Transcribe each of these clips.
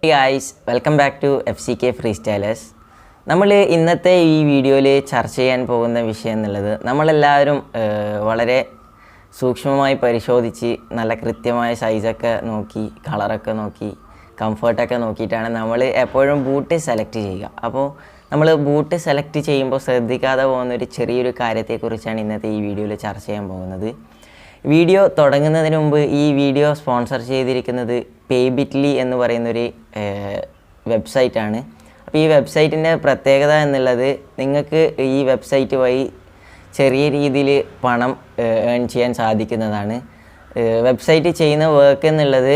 Hey guys, welcome back to FCK Freestylers. നമ്മൾ ഇന്നത്തെ ഈ വീഡിയോയിൽ ചർച്ച ചെയ്യാൻ പോകുന്ന വിഷയം എന്നുള്ളത് നമ്മളെല്ലാവരും വളരെ സൂക്ഷ്മമായി പരിശോധിച്ച് നല്ല കൃത്യമായ സൈസൊക്കെ നോക്കി കളറൊക്കെ നോക്കി കംഫർട്ടൊക്കെ നോക്കിയിട്ടാണ് നമ്മൾ എപ്പോഴും ബൂട്ട് സെലക്ട് ചെയ്യുക. അപ്പോൾ നമ്മൾ ബൂട്ട് സെലക്ട് ചെയ്യുമ്പോൾ ശ്രദ്ധിക്കാതെ പോകുന്നൊരു ചെറിയൊരു കാര്യത്തെക്കുറിച്ചാണ് ഇന്നത്തെ ഈ വീഡിയോയിൽ ചർച്ച ചെയ്യാൻ പോകുന്നത്. വീഡിയോ തുടങ്ങുന്നതിന് മുമ്പ് ഈ വീഡിയോ സ്പോൺസർ ചെയ്തിരിക്കുന്നത് പേബിറ്റ്ലി എന്ന് പറയുന്നൊരു വെബ്സൈറ്റാണ്. അപ്പോൾ ഈ വെബ്സൈറ്റിൻ്റെ പ്രത്യേകത എന്നുള്ളത് നിങ്ങൾക്ക് ഈ വെബ്സൈറ്റ് വഴി ചെറിയ രീതിയിൽ പണം ഏൺ ചെയ്യാൻ സാധിക്കുന്നതാണ്. വെബ്സൈറ്റ് ചെയ്യുന്ന വർക്ക് എന്നുള്ളത്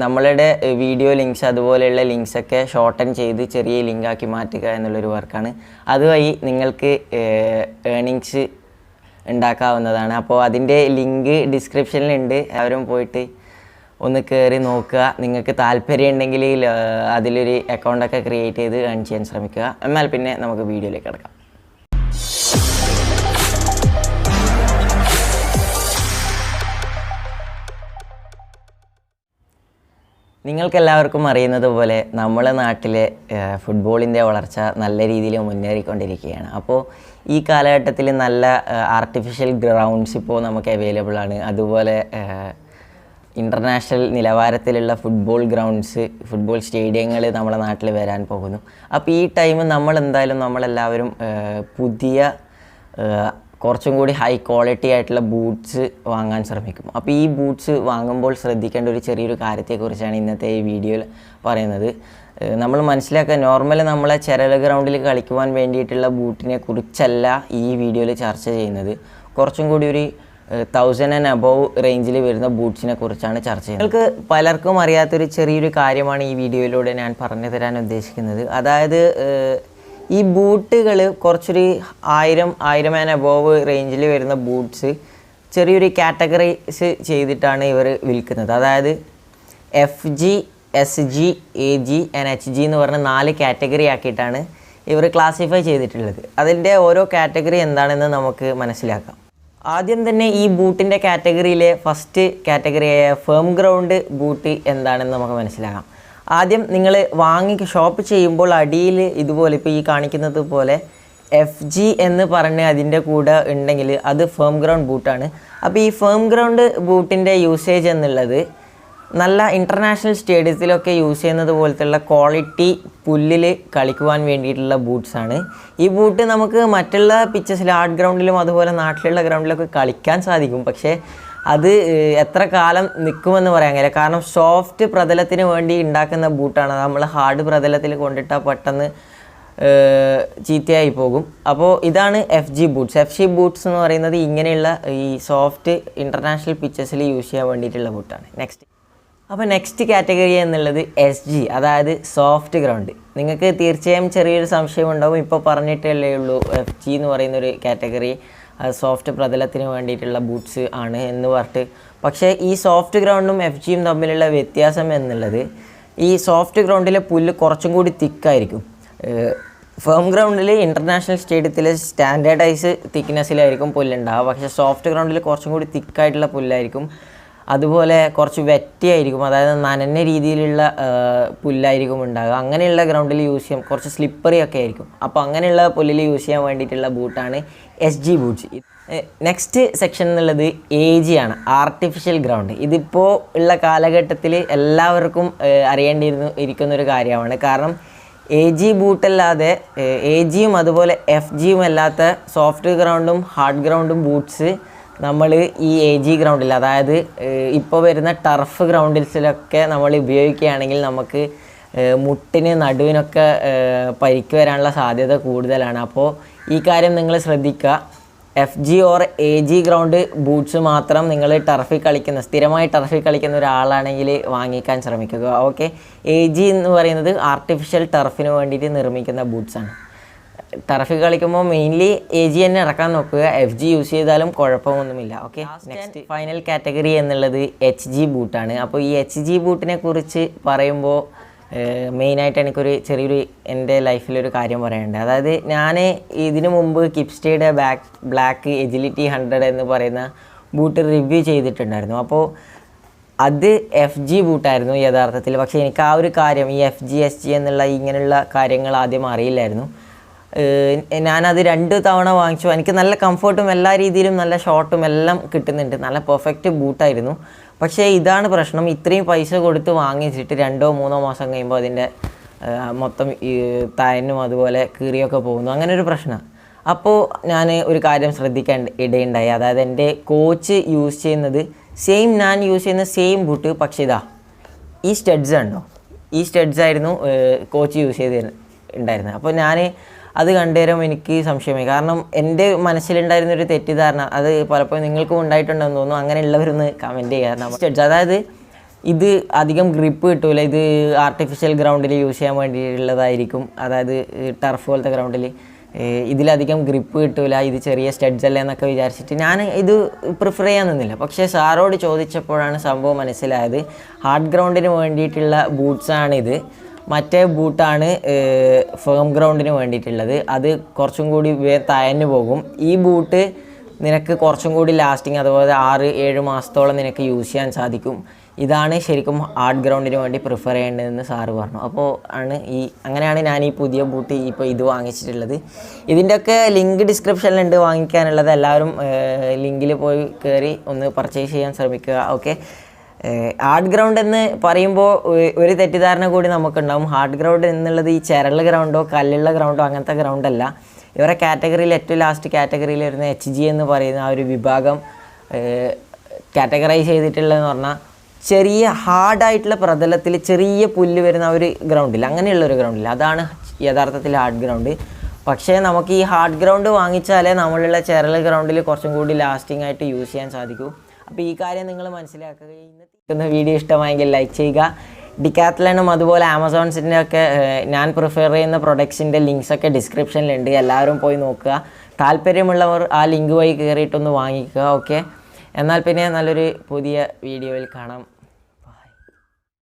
നമ്മളുടെ വീഡിയോ ലിങ്ക്സ് അതുപോലെയുള്ള ലിങ്ക്സൊക്കെ ഷോർട്ടൻ ചെയ്ത് ചെറിയ ലിങ്കാക്കി മാറ്റുക എന്നുള്ളൊരു വർക്കാണ്. അതുവഴി നിങ്ങൾക്ക് ഏണിങ്സ് ഉണ്ടാക്കാവുന്നതാണ്. അപ്പോൾ അതിൻ്റെ ലിങ്ക് ഡിസ്ക്രിപ്ഷനിലുണ്ട്, എല്ലാവരും പോയിട്ട് ഒന്ന് കയറി നോക്കുക. നിങ്ങൾക്ക് താല്പര്യം ഉണ്ടെങ്കിൽ അതിലൊരു അക്കൗണ്ടൊക്കെ ക്രിയേറ്റ് ചെയ്ത് ഏൺ ചെയ്യാൻ ശ്രമിക്കുക. എന്നാൽ പിന്നെ നമുക്ക് വീഡിയോയിലേക്ക് കിടക്കാം. നിങ്ങൾക്കെല്ലാവർക്കും അറിയുന്നത് പോലെ നമ്മളെ നാട്ടിലെ ഫുട്ബോളിൻ്റെ വളർച്ച നല്ല രീതിയിൽ മുന്നേറിക്കൊണ്ടിരിക്കുകയാണ്. അപ്പോൾ ഈ കാലഘട്ടത്തിൽ നല്ല ആർട്ടിഫിഷ്യൽ ഗ്രൗണ്ട്സ് ഇപ്പോൾ നമുക്ക് അവൈലബിൾ ആണ്. അതുപോലെ ഇൻ്റർനാഷണൽ നിലവാരത്തിലുള്ള ഫുട്ബോൾ ഗ്രൗണ്ട്സ്, ഫുട്ബോൾ സ്റ്റേഡിയങ്ങൾ നമ്മുടെ നാട്ടിൽ വരാൻ പോകുന്നു. അപ്പോൾ ഈ ടൈം നമ്മളെല്ലാവരും പുതിയ കുറച്ചും കൂടി ഹൈ ക്വാളിറ്റി ആയിട്ടുള്ള ബൂട്ട്സ് വാങ്ങാൻ ശ്രമിക്കും. അപ്പോൾ ഈ ബൂട്ട്സ് വാങ്ങുമ്പോൾ ശ്രദ്ധിക്കേണ്ട ഒരു ചെറിയൊരു കാര്യത്തെക്കുറിച്ചാണ് ഇന്നത്തെ ഈ വീഡിയോയിൽ പറയുന്നത്. നമ്മൾ മനസ്സിലാക്കുക, നോർമലി നമ്മളെ ചെറിയ ഗ്രൗണ്ടിൽ കളിക്കുവാൻ വേണ്ടിയിട്ടുള്ള ബൂട്ടിനെ കുറിച്ചല്ല ഈ വീഡിയോയിൽ ചർച്ച ചെയ്യുന്നത്. കുറച്ചും കൂടി ഒരു 1000 and above റേഞ്ചിൽ വരുന്ന ബൂട്ട്സിനെ കുറിച്ചാണ് ചർച്ച ചെയ്യുന്നത്. നിങ്ങൾക്ക് പലർക്കും അറിയാത്തൊരു ചെറിയൊരു കാര്യമാണ് ഈ വീഡിയോയിലൂടെ ഞാൻ പറഞ്ഞു തരാൻ ഉദ്ദേശിക്കുന്നത്. അതായത് ഈ ബൂട്ടുകൾ കുറച്ചൊരു 1000 and above റേഞ്ചിൽ വരുന്ന ബൂട്ട്സ് ചെറിയൊരു കാറ്റഗറൈസ് ചെയ്തിട്ടാണ് ഇവർ വിൽക്കുന്നത്. അതായത് FG, SG, AG and HG എന്ന് പറഞ്ഞ 4 കാറ്റഗറി ആക്കിയിട്ടാണ് ഇവർ ക്ലാസിഫൈ ചെയ്തിട്ടുള്ളത്. അതിൻ്റെ ഓരോ കാറ്റഗറി എന്താണെന്ന് നമുക്ക് മനസ്സിലാക്കാം. ആദ്യം തന്നെ ഈ ബൂട്ടിൻ്റെ കാറ്റഗറിയിലെ ഫസ്റ്റ് കാറ്റഗറിയായ ഫേം ഗ്രൗണ്ട് ബൂട്ട് എന്താണെന്ന് നമുക്ക് മനസ്സിലാക്കാം. ആദ്യം നിങ്ങൾ ഷോപ്പ് ചെയ്യുമ്പോൾ അടിയിൽ ഇതുപോലെ ഇപ്പോൾ ഈ കാണിക്കുന്നത് പോലെ FG എന്ന് പറഞ്ഞ് അതിൻ്റെ കൂടെ ഉണ്ടെങ്കിൽ അത് ഫേം ഗ്രൗണ്ട് ബൂട്ടാണ്. അപ്പോൾ ഈ ഫേം ഗ്രൗണ്ട് ബൂട്ടിൻ്റെ യൂസേജ് എന്നുള്ളത് നല്ല ഇൻ്റർനാഷണൽ സ്റ്റേഡിയത്തിലൊക്കെ യൂസ് ചെയ്യുന്നത് പോലത്തുള്ള ക്വാളിറ്റി പുല്ലിൽ കളിക്കുവാൻ വേണ്ടിയിട്ടുള്ള ബൂട്ട്സാണ്. ഈ ബൂട്ട് നമുക്ക് മറ്റുള്ള പിച്ചസിൽ ആർട്ട് ഗ്രൗണ്ടിലും അതുപോലെ നാട്ടിലുള്ള ഗ്രൗണ്ടിലൊക്കെ കളിക്കാൻ സാധിക്കും. പക്ഷേ അത് എത്ര കാലം നിൽക്കുമെന്ന് പറയാൻ കഴിയില്ല. കാരണം സോഫ്റ്റ് പ്രതലത്തിന് വേണ്ടി ഉണ്ടാക്കുന്ന ബൂട്ടാണ്. നമ്മൾ ഹാർഡ് പ്രതലത്തിൽ കൊണ്ടിട്ടാൽ പെട്ടെന്ന് ചീത്തയായി പോകും. അപ്പോൾ ഇതാണ് FG ബൂട്ട്സ്. FG ബൂട്ട്സ് എന്ന് പറയുന്നത് ഇങ്ങനെയുള്ള ഈ സോഫ്റ്റ് ഇൻ്റർനാഷണൽ പിച്ചസിൽ യൂസ് ചെയ്യാൻ വേണ്ടിയിട്ടുള്ള ബൂട്ടാണ്. നെക്സ്റ്റ് കാറ്റഗറി എന്നുള്ളത് SG, അതായത് സോഫ്റ്റ് ഗ്രൗണ്ട്. നിങ്ങൾക്ക് തീർച്ചയായും ചെറിയൊരു സംശയം ഉണ്ടാവും. ഇപ്പോൾ പറഞ്ഞിട്ടല്ലേ ഉള്ളൂ FG എന്ന് പറയുന്നൊരു കാറ്റഗറി സോഫ്റ്റ് പ്രതലത്തിന് വേണ്ടിയിട്ടുള്ള ബൂട്ട്സ് ആണ് എന്ന് പറഞ്ഞിട്ട്. പക്ഷേ ഈ സോഫ്റ്റ് ഗ്രൗണ്ടും FGയും തമ്മിലുള്ള വ്യത്യാസം എന്നുള്ളത് ഈ സോഫ്റ്റ് ഗ്രൗണ്ടിലെ പുല്ല് കുറച്ചും കൂടി തിക്കായിരിക്കും. ഫേം ഗ്രൗണ്ടിൽ ഇൻ്റർനാഷണൽ സ്റ്റേഡിയത്തിൽ സ്റ്റാൻഡേർഡൈസ് തിക്നെസ്സിലായിരിക്കും പുല്ലുണ്ടാവുക. പക്ഷേ സോഫ്റ്റ് ഗ്രൗണ്ടിൽ കുറച്ചും കൂടി തിക്കായിട്ടുള്ള പുല്ലായിരിക്കും. അതുപോലെ കുറച്ച് വെറ്റിയായിരിക്കും, അതായത് നനഞ്ഞ രീതിയിലുള്ള പുല്ലായിരിക്കും ഉണ്ടാകുക. അങ്ങനെയുള്ള ഗ്രൗണ്ടിൽ യൂസ് ചെയ്യാം, കുറച്ച് സ്ലിപ്പറി ഒക്കെ ആയിരിക്കും. അപ്പോൾ അങ്ങനെയുള്ള പുല്ലിൽ യൂസ് ചെയ്യാൻ വേണ്ടിയിട്ടുള്ള ബൂട്ടാണ് SG ബൂട്ട്സ്. നെക്സ്റ്റ് സെക്ഷൻ എന്നുള്ളത് AG ആണ്, ആർട്ടിഫിഷ്യൽ ഗ്രൗണ്ട്. ഇതിപ്പോൾ ഉള്ള കാലഘട്ടത്തിൽ എല്ലാവർക്കും ഇരിക്കുന്നൊരു കാര്യമാണ്. കാരണം AG ബൂട്ടല്ലാതെ AGയും അതുപോലെ FGയും അല്ലാത്ത സോഫ്റ്റ് ഗ്രൗണ്ടും ഹാർഡ് ഗ്രൗണ്ടും ബൂട്ട്സ് നമ്മൾ ഈ AG ഗ്രൗണ്ടിൽ, അതായത് ഇപ്പോൾ വരുന്ന ടർഫ് ഗ്രൗണ്ടിൽസിലൊക്കെ നമ്മൾ ഉപയോഗിക്കുകയാണെങ്കിൽ നമുക്ക് മുട്ടിന് നടുവിനൊക്കെ പരിക്ക് വരാനുള്ള സാധ്യത കൂടുതലാണ്. അപ്പോൾ ഈ കാര്യം നിങ്ങൾ ശ്രദ്ധിക്കുക. FG or AG ground boots മാത്രം നിങ്ങൾ സ്ഥിരമായി ടർഫിൽ കളിക്കുന്ന ഒരാളാണെങ്കിൽ വാങ്ങിക്കാൻ ശ്രമിക്കുക. ഓക്കെ, AG എന്ന് പറയുന്നത് ആർട്ടിഫിഷ്യൽ ടർഫിന് വേണ്ടിയിട്ട് നിർമ്മിക്കുന്ന ബൂട്ട്സാണ്. ടർഫിൽ കളിക്കുമ്പോൾ മെയിൻലി AG തന്നെ ഇറക്കാൻ നോക്കുക. FG യൂസ് ചെയ്താലും കുഴപ്പമൊന്നുമില്ല. ഓക്കെ, നെക്സ്റ്റ് ഫൈനൽ കാറ്റഗറി എന്നുള്ളത് HG ബൂട്ടാണ്. അപ്പോൾ ഈ HG ബൂട്ടിനെ കുറിച്ച് പറയുമ്പോൾ മെയിനായിട്ട് ചെറിയൊരു എൻ്റെ ലൈഫിലൊരു കാര്യം പറയാനുണ്ട്. അതായത് ഞാൻ ഇതിനു മുമ്പ് കിപ്സ്റ്റേയുടെ ബ്ലാക്ക് എജിലിറ്റി 100 എന്ന് പറയുന്ന ബൂട്ട് റിവ്യൂ ചെയ്തിട്ടുണ്ടായിരുന്നു. അപ്പോൾ അത് FG ബൂട്ടായിരുന്നു യഥാർത്ഥത്തിൽ. പക്ഷേ എനിക്ക് ആ ഒരു കാര്യം ഈ FG SG എന്നുള്ള ഇങ്ങനെയുള്ള കാര്യങ്ങൾ ആദ്യം അറിയില്ലായിരുന്നു. ഞാനത് 2 തവണ വാങ്ങിച്ചു. എനിക്ക് നല്ല കംഫർട്ടും എല്ലാ രീതിയിലും നല്ല ഷോർട്ടും എല്ലാം കിട്ടുന്നുണ്ട്. നല്ല പെർഫെക്റ്റ് ബൂട്ടായിരുന്നു. പക്ഷേ ഇതാണ് പ്രശ്നം, ഇത്രയും പൈസ കൊടുത്ത് വാങ്ങിച്ചിട്ട് 2-3 മാസം കഴിയുമ്പോൾ അതിൻ്റെ മൊത്തം തയനും അതുപോലെ കീറിയൊക്കെ പോകുന്നു. അങ്ങനെ ഒരു പ്രശ്നമാണ്. അപ്പോൾ ഞാൻ ഒരു കാര്യം ശ്രദ്ധിക്കാൻ ഇടയുണ്ടായി. അതായത് എൻ്റെ കോച്ച് യൂസ് ചെയ്യുന്നത് ഞാൻ യൂസ് ചെയ്യുന്ന സെയിം ബൂട്ട്, പക്ഷേ ഇതാ ഈ സ്റ്റഡ്സ് ഉണ്ടോ, ഈ സ്റ്റഡ്സ് ആയിരുന്നു കോച്ച് യൂസ് ചെയ്തിട്ടുണ്ടായിരുന്നത്. അപ്പോൾ ഞാൻ അത് കണ്ടുവരുമ്പോൾ എനിക്ക് സംശയമായി. കാരണം എൻ്റെ മനസ്സിലുണ്ടായിരുന്നൊരു തെറ്റിദ്ധാരണ, അത് പലപ്പോഴും നിങ്ങൾക്കും ഉണ്ടായിട്ടുണ്ടെന്ന് തോന്നുന്നു. അങ്ങനെയുള്ളവരൊന്ന് കമൻറ്റ് ചെയ്യുക. സ്റ്റഡ്സ്, അതായത് ഇത് അധികം ഗ്രിപ്പ് കിട്ടൂല, ഇത് ആർട്ടിഫിഷ്യൽ ഗ്രൗണ്ടിൽ യൂസ് ചെയ്യാൻ വേണ്ടിയിട്ടുള്ളതായിരിക്കും. അതായത് ടർഫ് പോലത്തെ ഗ്രൗണ്ടിൽ ഇതിലധികം ഗ്രിപ്പ് കിട്ടൂല, ഇത് ചെറിയ സ്റ്റഡ്സ് അല്ലേ എന്നൊക്കെ വിചാരിച്ചിട്ട് ഞാൻ ഇത് പ്രിഫർ ചെയ്യാൻ നിന്നില്ല. പക്ഷേ സാറോട് ചോദിച്ചപ്പോഴാണ് സംഭവം മനസ്സിലായത്. ഹാർഡ് ഗ്രൗണ്ടിന് വേണ്ടിയിട്ടുള്ള ബൂട്ട്സാണിത്, മറ്റേ ബൂട്ടാണ് ഫേം ഗ്രൗണ്ടിന് വേണ്ടിയിട്ടുള്ളത്. അത് കുറച്ചും കൂടി തയഞ്ഞു പോകും. ഈ ബൂട്ട് നിനക്ക് കുറച്ചും കൂടി ലാസ്റ്റിങ്, അതുപോലെ 6-7 മാസത്തോളം നിനക്ക് യൂസ് ചെയ്യാൻ സാധിക്കും. ഇതാണ് ശരിക്കും ഹാർഡ് ഗ്രൗണ്ടിന് വേണ്ടി പ്രിഫർ ചെയ്യേണ്ടതെന്ന് സാറ് പറഞ്ഞു. അപ്പോൾ അങ്ങനെയാണ് ഞാൻ ഈ പുതിയ ബൂട്ട് ഇപ്പോൾ ഇത് വാങ്ങിച്ചിട്ടുള്ളത്. ഇതിൻ്റെയൊക്കെ ലിങ്ക് ഡിസ്ക്രിപ്ഷനിലുണ്ട് വാങ്ങിക്കാനുള്ളത്. എല്ലാവരും ലിങ്കിൽ പോയി കയറി ഒന്ന് പർച്ചേസ് ചെയ്യാൻ ശ്രമിക്കുക. ഓക്കെ, ഹാർഡ് ഗ്രൗണ്ട് എന്ന് പറയുമ്പോൾ ഒരു തെറ്റിദ്ധാരണ കൂടി നമുക്കുണ്ടാവും. ഹാർഡ് ഗ്രൗണ്ട് എന്നുള്ളത് ഈ ചരൽ ഗ്രൗണ്ടോ കല്ലുള്ള ഗ്രൗണ്ടോ അങ്ങനത്തെ ഗ്രൗണ്ടല്ല. ഇവരുടെ കാറ്റഗറിയിൽ ഏറ്റവും ലാസ്റ്റ് കാറ്റഗറിയിൽ വരുന്ന HG എന്ന് പറയുന്ന ആ ഒരു വിഭാഗം കാറ്റഗറൈസ് ചെയ്തിട്ടുള്ളതെന്ന് പറഞ്ഞാൽ ചെറിയ ഹാർഡായിട്ടുള്ള പ്രതലത്തിൽ ചെറിയ പുല്ല് വരുന്ന ഒരു ഗ്രൗണ്ടില്ല, അങ്ങനെയുള്ളൊരു ഗ്രൗണ്ടില്ല. അതാണ് യഥാർത്ഥത്തിൽ ഹാർഡ് ഗ്രൗണ്ട്. പക്ഷേ നമുക്ക് ഈ ഹാർഡ് ഗ്രൗണ്ട് വാങ്ങിച്ചാലേ നമ്മളുള്ള ചരൽ ഗ്രൗണ്ടിൽ കുറച്ചും കൂടി ലാസ്റ്റിംഗ് ആയിട്ട് യൂസ് ചെയ്യാൻ സാധിക്കൂ. അപ്പോൾ ഈ കാര്യം നിങ്ങൾ മനസ്സിലാക്കുക. ഇന്നത്തെ വീഡിയോ ഇഷ്ടമായെങ്കിൽ ലൈക്ക് ചെയ്യുക. ഡിക്കാത്ലനും അതുപോലെ ആമസോൺസിൻ്റെ ഒക്കെ ഞാൻ പ്രിഫർ ചെയ്യുന്ന പ്രൊഡക്ട്സിൻ്റെ ലിങ്ക്സൊക്കെ ഡിസ്ക്രിപ്ഷനിലുണ്ട്. എല്ലാവരും പോയി നോക്കുക. താല്പര്യമുള്ളവർ ആ ലിങ്ക് വഴി കയറിയിട്ടൊന്ന് വാങ്ങിക്കുക. ഓക്കെ, എന്നാൽ പിന്നെ നല്ലൊരു പുതിയ വീഡിയോയിൽ കാണാം.